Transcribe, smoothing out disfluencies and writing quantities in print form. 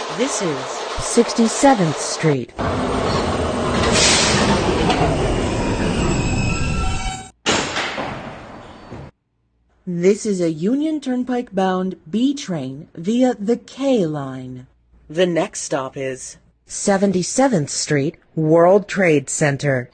This is 67th Street. This is a Union Turnpike bound B train via the K line. The next stop is 77th Street, World Trade Center.